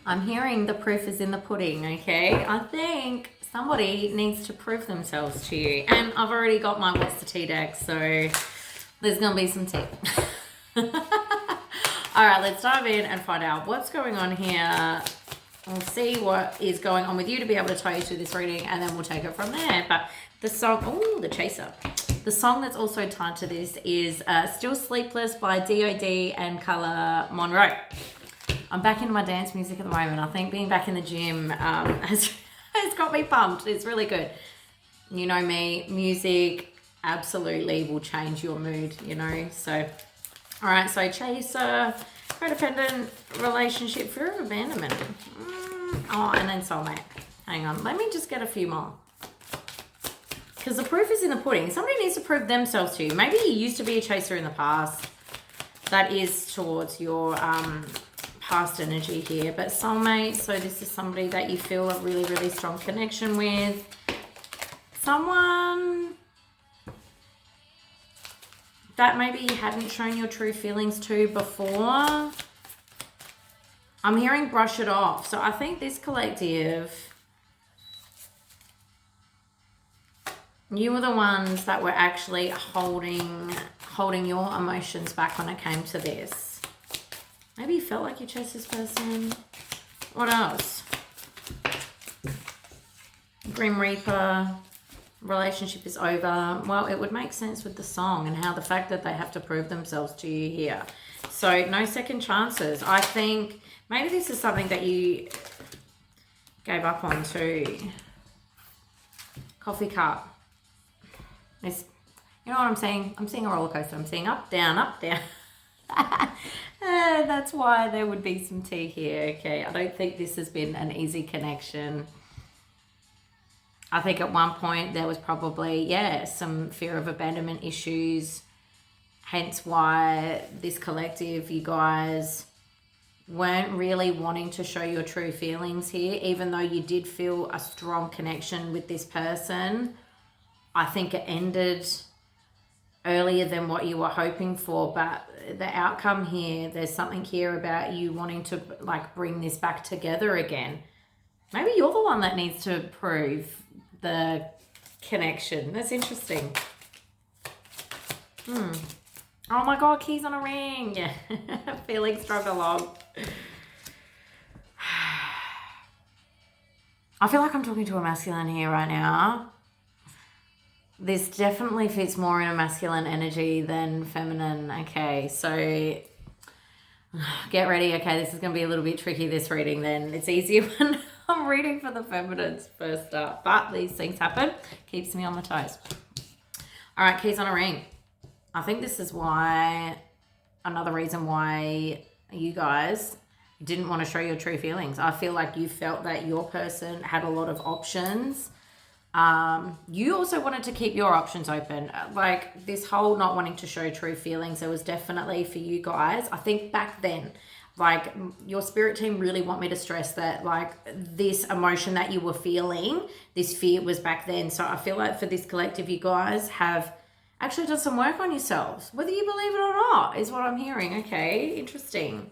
I'm hearing the proof is in the pudding, okay? I think somebody needs to prove themselves to you. And I've already got my What's the Tea deck, so there's going to be some tea. All right, let's dive in and find out what's going on here. We'll see what is going on with you to be able to tie you to this reading, and then we'll take it from there. But the song, oh, the chaser. The song that's also tied to this is Still Sleepless by D.O.D. and Color Monroe. I'm back into my dance music at the moment. I think being back in the gym has got me pumped. It's really good. You know me, music absolutely will change your mood, you know. So, all right, so chaser, codependent relationship, fear of abandonment. Oh, and then soulmate. Hang on, let me just get a few more. Because the proof is in the pudding. Somebody needs to prove themselves to you. Maybe you used to be a chaser in the past. That is towards your past energy here. But soulmate, so this is somebody that you feel a really, really strong connection with. Someone that maybe you hadn't shown your true feelings to before. I'm hearing brush it off. So I think this collective, you were the ones that were actually holding your emotions back when it came to this. Maybe you felt like you chased this person. What else? Grim Reaper. Relationship is over. Well, it would make sense with the song and how the fact that they have to prove themselves to you here. So no second chances. I think maybe this is something that you gave up on too. Coffee cup. It's, you know what I'm saying? I'm seeing a roller coaster. I'm seeing up, down, up, down. That's why there would be some tea here. Okay, I don't think this has been an easy connection. I think at one point there was probably, some fear of abandonment issues. Hence why this collective, you guys weren't really wanting to show your true feelings here, even though you did feel a strong connection with this person. I think it ended earlier than what you were hoping for, but the outcome here, there's something here about you wanting to like bring this back together again. Maybe you're the one that needs to prove the connection. That's interesting. Oh my God, keys on a ring. Yeah, feeling strung along. I feel like I'm talking to a masculine here right now. This definitely fits more in a masculine energy than feminine. Okay, so get ready. Okay, this is going to be a little bit tricky, this reading then. It's easier when I'm reading for the feminines first up. But these things happen. Keeps me on my toes. All right, keys on a ring. I think this is why, another reason why you guys didn't want to show your true feelings. I feel like you felt that your person had a lot of options. You also wanted to keep your options open. Like this whole not wanting to show true feelings, there was definitely for you guys, I think back then, like your spirit team really want me to stress that like this emotion that you were feeling, this fear was back then. So I feel like for this collective, you guys have actually done some work on yourselves, whether you believe it or not, is what I'm hearing. Okay, interesting.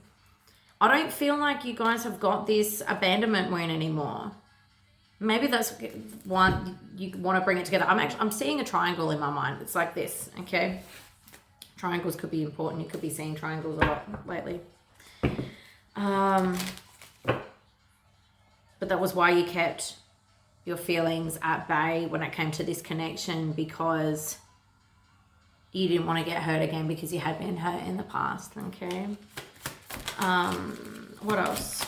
I don't feel like you guys have got this abandonment wound anymore. Maybe that's one you want to bring it together. I'm seeing a triangle in my mind. It's like this, okay? Triangles could be important. You could be seeing triangles a lot lately. But that was why you kept your feelings at bay when it came to this connection, because you didn't want to get hurt again because you had been hurt in the past, okay? What else?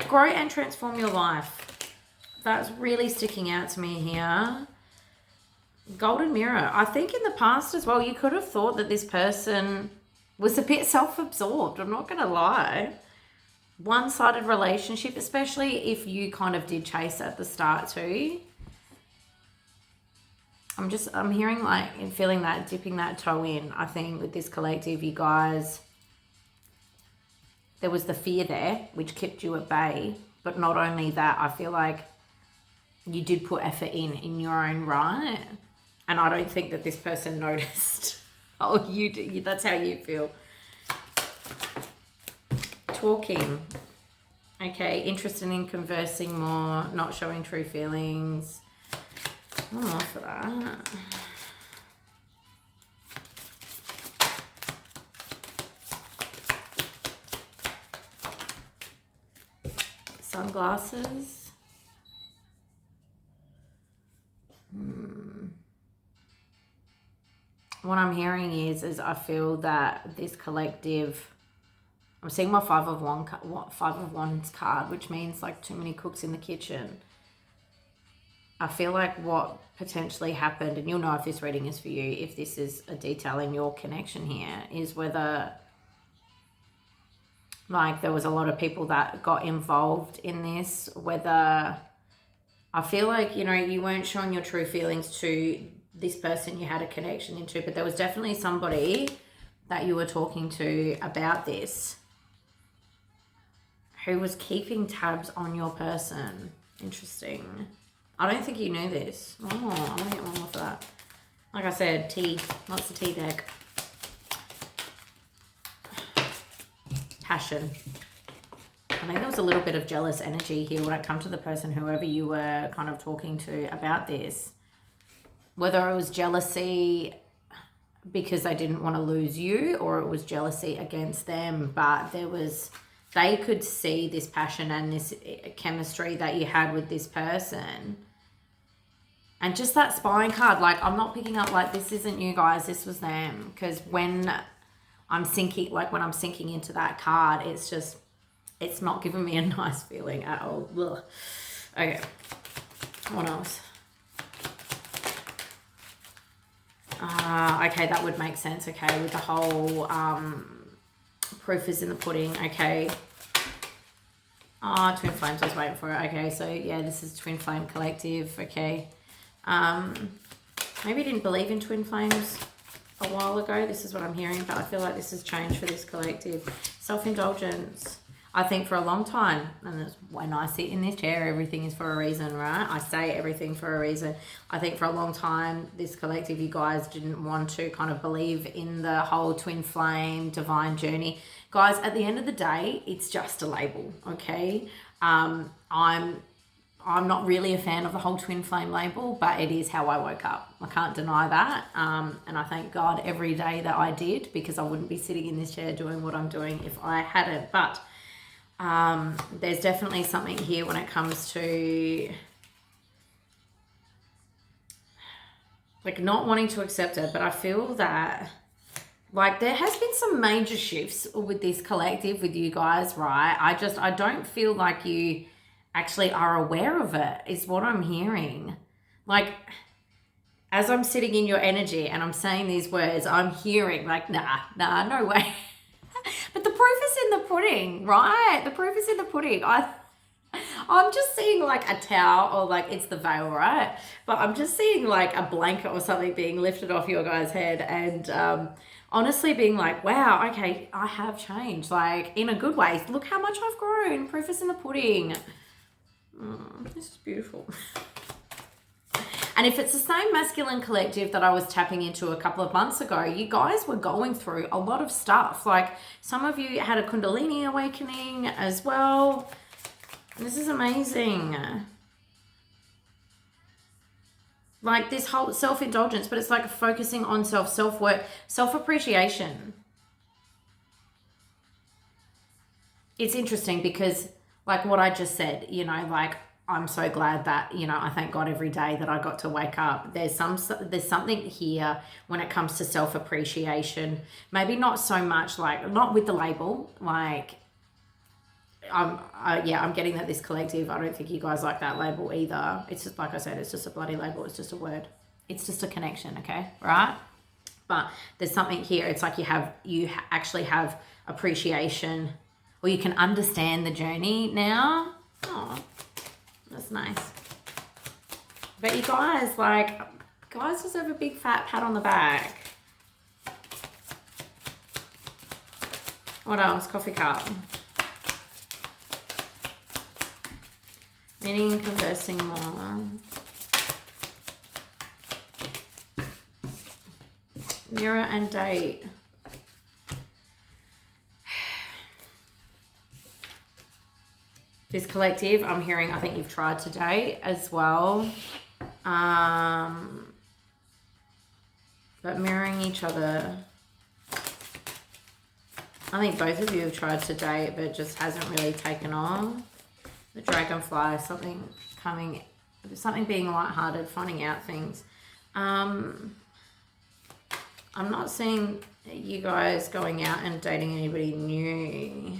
Grow and transform your life. That's really sticking out to me here. Golden mirror. I think in the past as well, you could have thought that this person was a bit self-absorbed. I'm not going to lie. One-sided relationship, especially if you kind of did chase at the start too. I'm hearing like and feeling that, dipping that toe in. I think with this collective, you guys, there was the fear there, which kept you at bay. But not only that, I feel like you did put effort in your own right. And I don't think that this person noticed. Oh, you do. That's how you feel. Talking. Okay, interested in conversing more, not showing true feelings. One more for that. Sunglasses. What I'm hearing is I feel that this collective, I'm seeing my Five of Wands card, which means like too many cooks in the kitchen. I feel like what potentially happened, and you'll know if this reading is for you, if this is a detail in your connection here, is whether like there was a lot of people that got involved in this, whether I feel like, you know, you weren't showing your true feelings to this person you had a connection into, but there was definitely somebody that you were talking to about this who was keeping tabs on your person. Interesting. I don't think you knew this. Oh, I'm going to get one more for that. Like I said, tea. What's the tea deck? Passion. I think there was a little bit of jealous energy here when it comes to the person, whoever you were kind of talking to about this. Whether it was jealousy because they didn't want to lose you, or it was jealousy against them, but they could see this passion and this chemistry that you had with this person. And just that spine card, like I'm not picking up like this isn't you guys, this was them. Because when I'm sinking into that card, it's not giving me a nice feeling at all. Ugh. Okay, what else? Okay, that would make sense. Okay, with the whole proof is in the pudding. Okay. Twin flames, I was waiting for it. Okay, so yeah, this is twin flame collective. Okay. Maybe didn't believe in twin flames a while ago. This is what I'm hearing, but I feel like this has changed for this collective. Self-indulgence. I think for a long time, and when I sit in this chair, everything is for a reason, right? I say everything for a reason. I think for a long time, this collective, you guys didn't want to kind of believe in the whole twin flame, divine journey. Guys, at the end of the day, it's just a label, okay? I'm not really a fan of the whole twin flame label, but it is how I woke up. I can't deny that. And I thank God every day that I did, because I wouldn't be sitting in this chair doing what I'm doing if I hadn't. But there's definitely something here when it comes to like not wanting to accept it, but I feel that like there has been some major shifts with this collective, with you guys, right? I don't feel like you actually are aware of it, is what I'm hearing. Like, as I'm sitting in your energy and I'm saying these words, I'm hearing like, nah, no way. But the proof is in the pudding, right? The proof is in the pudding. I'm just seeing like a towel, or like it's the veil, right? But I'm just seeing like a blanket or something being lifted off your guy's head, and honestly being like, wow, okay, I have changed, like in a good way. Look how much I've grown. Proof is in the pudding. This is beautiful. And if it's the same masculine collective that I was tapping into a couple of months ago, you guys were going through a lot of stuff. Like some of you had a Kundalini awakening as well. This is amazing. Like this whole self-indulgence, but it's like focusing on self-work, self-appreciation. It's interesting because like what I just said, you know, like I'm so glad that, you know, I thank God every day that I got to wake up. There's something here when it comes to self-appreciation. Maybe not so much like, not with the label, like, I'm getting that this collective, I don't think you guys like that label either. It's just, like I said, it's just a bloody label. It's just a word. It's just a connection, okay? Right? But there's something here. It's like you actually have appreciation, or you can understand the journey now. Oh, that's nice. But you guys, like, guys deserve a big fat pat on the back. What else? Coffee cup. Meaning conversing more. Mirror and date. This collective, I'm hearing, I think you've tried to date as well. But mirroring each other. I think both of you have tried to date, but it just hasn't really taken on. The dragonfly, something being lighthearted, finding out things. I'm not seeing you guys going out and dating anybody new.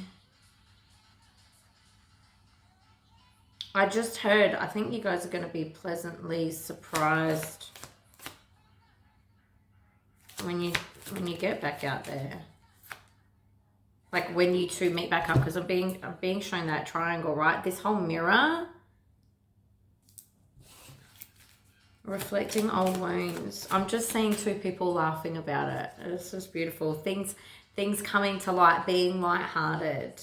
I just heard, I think you guys are going to be pleasantly surprised when you get back out there. Like when you two meet back up, because I'm being shown that triangle, right? This whole mirror, reflecting old wounds. I'm just seeing two people laughing about it. It's just beautiful. Things coming to light, being lighthearted.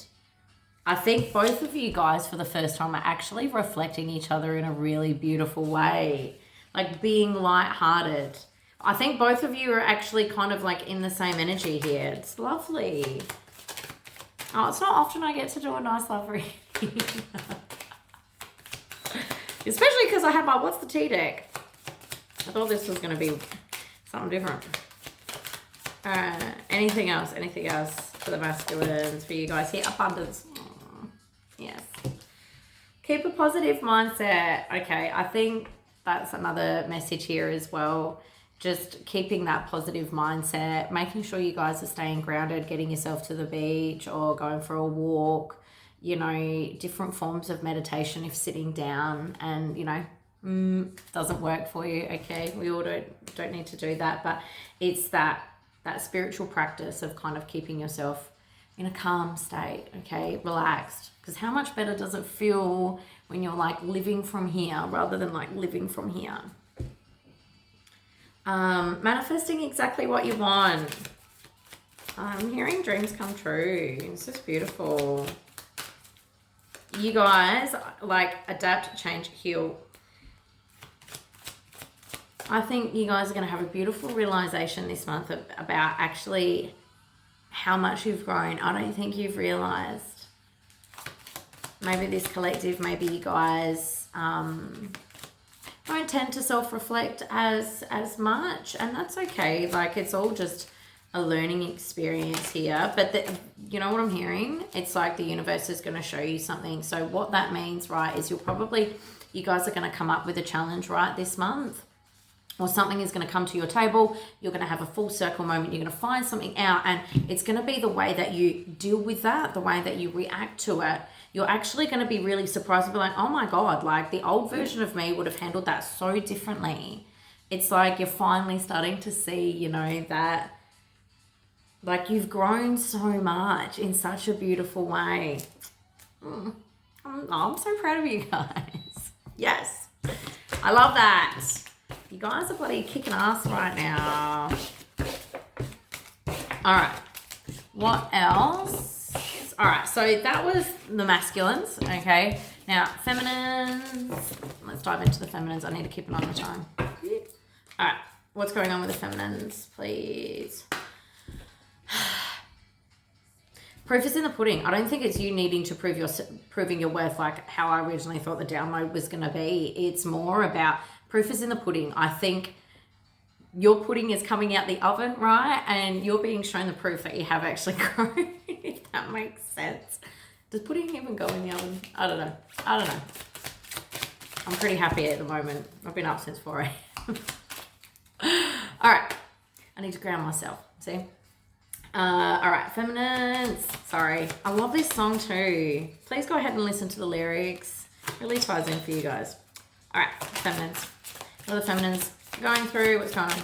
I think both of you guys for the first time are actually reflecting each other in a really beautiful way. Like being lighthearted. I think both of you are actually kind of like in the same energy here. It's lovely. Oh, it's not often I get to do a nice love reading. Especially because I had my What's the Tea deck. I thought this was going to be something different. Anything else? Anything else for the masculines, for you guys here? Abundance. Yes. Keep a positive mindset. Okay, I think that's another message here as well. Just keeping that positive mindset, making sure you guys are staying grounded, getting yourself to the beach or going for a walk, you know, different forms of meditation if sitting down and, you know, doesn't work for you. Okay, we all don't need to do that, but it's that spiritual practice of kind of keeping yourself in a calm state, okay, relaxed. Because how much better does it feel when you're like living from here rather than like living from here? Manifesting exactly what you want. I'm hearing dreams come true. It's just beautiful. You guys like adapt, change, heal. I think you guys are going to have a beautiful realization this month about actually how much you've grown. I don't think you've realized. Maybe this collective, maybe you guys don't tend to self-reflect as much, and that's okay. Like it's all just a learning experience here, but you know what I'm hearing? It's like the universe is going to show you something. So what that means, right, is you guys are going to come up with a challenge, right, this month, or something is going to come to your table. You're going to have a full circle moment. You're going to find something out, and it's going to be the way that you deal with that, the way that you react to it. You're actually going to be really surprised and be like, oh my God, like the old version of me would have handled that so differently. It's like you're finally starting to see, you know, that like you've grown so much in such a beautiful way. I'm so proud of you guys. Yes. I love that. You guys are bloody kicking ass right now. All right. What else? All right. So that was the masculines. Okay. Now, feminines. Let's dive into the feminines. I need to keep an eye on the time. All right. What's going on with the feminines, please? Proof is in the pudding. I don't think it's you needing to proving your worth like how I originally thought the download was going to be. It's more about proof is in the pudding. I think your pudding is coming out the oven, right? And you're being shown the proof that you have actually grown, if that makes sense. Does pudding even go in the oven? I don't know. I'm pretty happy at the moment. I've been up since 4 a.m. All right. I need to ground myself. See? All right, feminines. Sorry. I love this song too. Please go ahead and listen to the lyrics. It really ties in for you guys. All right, feminines. What are the feminines going through? What's going on?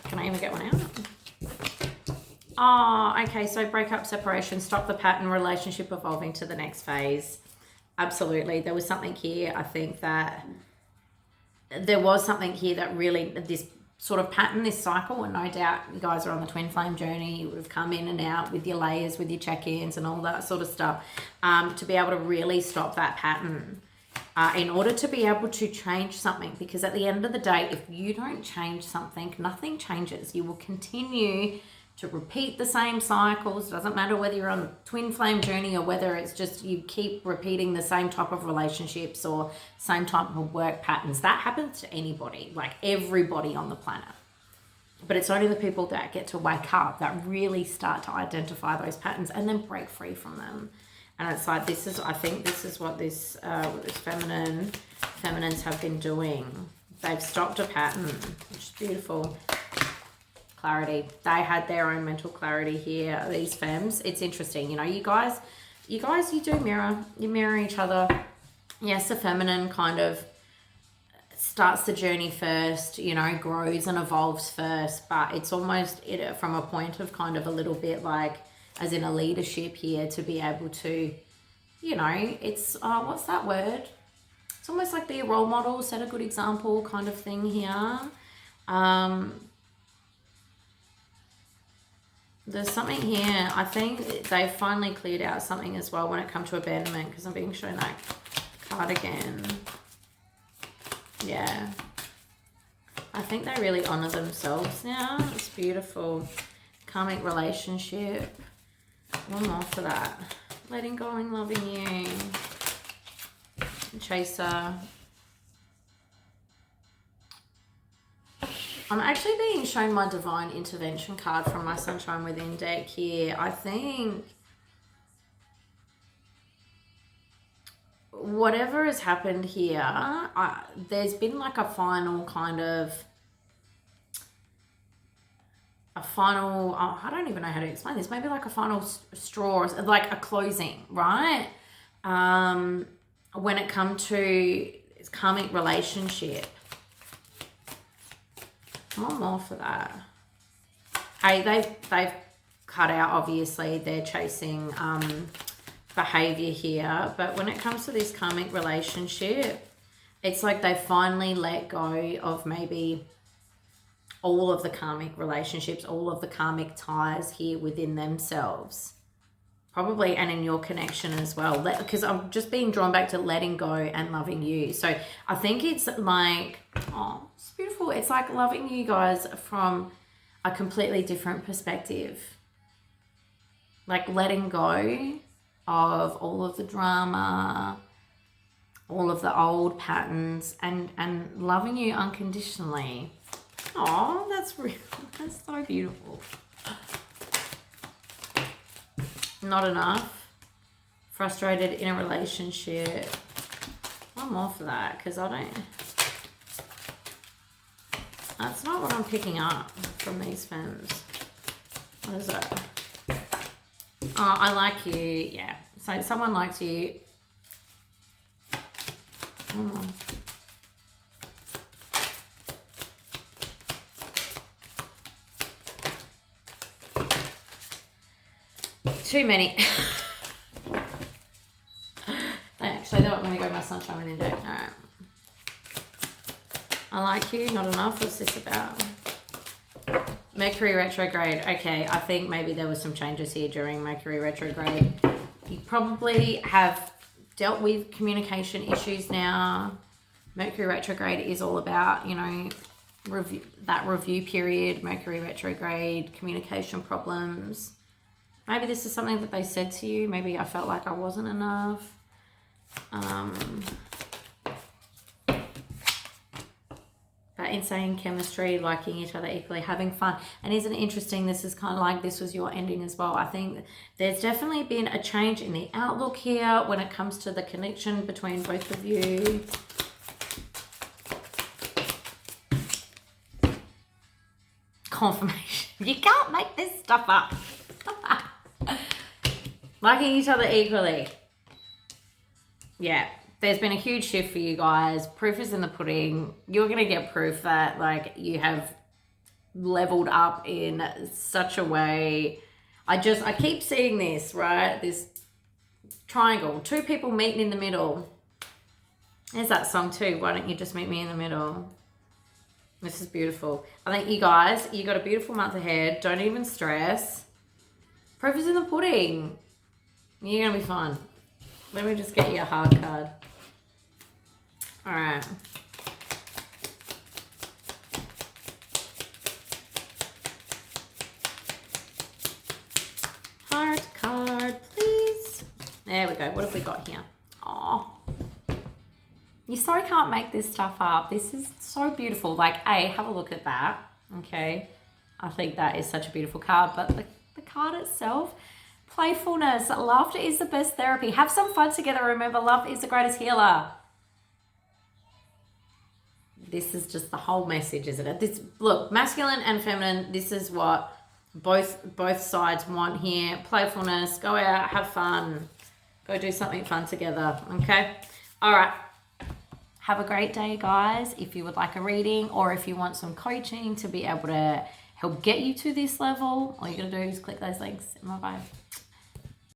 Can I even get one out? Oh, okay. So breakup, separation, stop the pattern, relationship evolving to the next phase. Absolutely. There was something here. I think that there was something here that really, this sort of pattern, this cycle, and no doubt you guys are on the twin flame journey. You would have come in and out with your layers, with your check-ins and all that sort of stuff, to be able to really stop that pattern, in order to be able to change something. Because at the end of the day, if you don't change something, nothing changes. You will continue to repeat the same cycles. It doesn't matter whether you're on a twin flame journey or whether it's just you keep repeating the same type of relationships or same type of work patterns. That happens to anybody, like everybody on the planet. But it's only the people that get to wake up that really start to identify those patterns and then break free from them. And it's like, I think this is what this feminines have been doing. They've stopped a pattern, which is beautiful. Clarity. They had their own mental clarity here, these femmes. It's interesting, you know, you guys, you do mirror. You mirror each other. Yes, the feminine kind of starts the journey first, you know, grows and evolves first, but it's almost from a point of kind of a little bit like, as in a leadership here, to be able to, you know, it's, what's that word? It's almost like be a role model, set a good example kind of thing here. There's something here. I think they've finally cleared out something as well when it comes to abandonment, because I'm being shown that card again. Yeah. I think they really honor themselves now. It's beautiful. Karmic relationship. One more for that. Letting go and loving you. Chaser. I'm actually being shown my Divine Intervention card from my Sunshine Within deck here. I think whatever has happened here, there's been like a final kind of, I don't even know how to explain this, maybe like a final straw, like a closing, right? When it comes to karmic relationship. One more for that. Hey, they've cut out, obviously, they're chasing behavior here, but when it comes to this karmic relationship, it's like they finally let go of maybe all of the karmic relationships, all of the karmic ties here within themselves, probably, and in your connection as well, because I'm just being drawn back to letting go and loving you. So I think it's like, oh, it's beautiful. It's like loving you guys from a completely different perspective, like letting go of all of the drama, all of the old patterns, and loving you unconditionally. Oh, that's so beautiful. Not enough. Frustrated in a relationship. One more for that, because that's not what I'm picking up from these femmes. What is that? Oh, I like you. Yeah. So someone likes you. Too many. Actually, they don't want me to go my Sunshine Within deck. All right. I like you. Not enough. What's this about? Mercury retrograde. Okay, I think maybe there was some changes here during Mercury retrograde. You probably have dealt with communication issues now. Mercury retrograde is all about, you know, review period, Mercury retrograde, communication problems. Maybe this is something that they said to you. Maybe I felt like I wasn't enough. But insane chemistry, liking each other equally, having fun. And isn't it interesting, this is kind of like this was your ending as well. I think there's definitely been a change in the outlook here when it comes to the connection between both of you. Confirmation. You can't make this stuff up. Liking each other equally. Yeah. There's been a huge shift for you guys. Proof is in the pudding. You're going to get proof that, like, you have leveled up in such a way. I keep seeing this, right? This triangle. Two people meeting in the middle. There's that song too. Why don't you just meet me in the middle? This is beautiful. I think you guys, you got a beautiful month ahead. Don't even stress. Proof is in the pudding. You're going to be fine. Let me just get you a hard card. All right. card, please. There we go. What have we got here? Oh, you so can't make this stuff up. This is so beautiful. Like, have a look at that. Okay. I think that is such a beautiful card. But the card itself, playfulness, laughter is the best therapy. Have some fun together. Remember, love is the greatest healer. This is just the whole message, isn't it? This, look, masculine and feminine, this is what both sides want here. Playfulness, go out, have fun. Go do something fun together, okay? All right. Have a great day, guys. If you would like a reading or if you want some coaching to be able to help get you to this level, all you got to do is click those links in my bio.